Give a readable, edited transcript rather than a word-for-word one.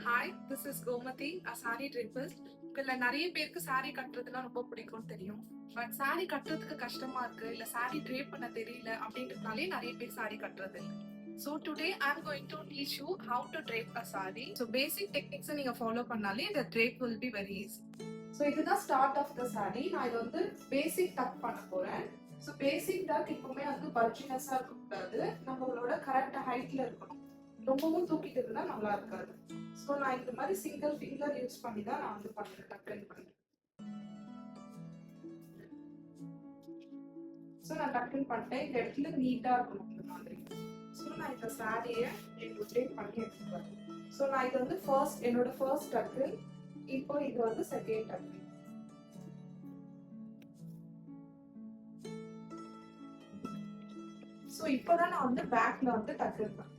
Hi, this is Gomathi, sari drapers. உங்கள நிறைய பேருக்கு சாரி கட்டுறதுலாம் ரொம்ப பிடிக்கும்னு தெரியும். பட் சாரி கட்டுறதுக்கு கஷ்டமா இருக்கு, இல்ல சாரி ட்ரேப் பண்ண தெரியல அப்படின்றதுனாலே நிறைய பேர் சாரி கட்டுறது இல்லை. So today I'm going to teach you how to drape a saree. So basic techniques நீங்க ஃபாலோ பண்ணாலே the drape will be very easy. So இதுதான் ஸ்டார்ட் ஆஃப் த saree. நான் இது வந்து பேசிக் டக் பண்ண போறேன். ஸோ பேசிக் டக் எப்பவுமே வந்து பல்ஜினஸா இருக்கக்கூடாது, நம்மளோட கரெக்ட் ஹைட்ல இருக்கணும். ரொம்பவும் தூக்கிட்டு இருந்தா நல்லா இருக்காது. ஸோ நான் இந்த மாதிரி சிங்கிள் ஃபிங்கர் யூஸ் பண்ணி தான் நான் வந்து பண்றேன், டக்குன்னு பண்றேன். ஸோ நான் டக்குன்னு பண்ணிட்டேன். இந்த இடத்துல நீட்டா இருக்கணும் இந்த மாதிரி. ஸோ நான் இந்த சாரியை ரொட்டேட் பண்ணி எடுத்துக்கிறேன். ஸோ நான் இது வந்து என்னோட ஃபர்ஸ்ட் டக்கு, இப்போ இது வந்து செகண்ட் டக்கு. ஸோ இப்போதான் நான் வந்து பேக்ல வந்து டக்கு இருப்பேன்.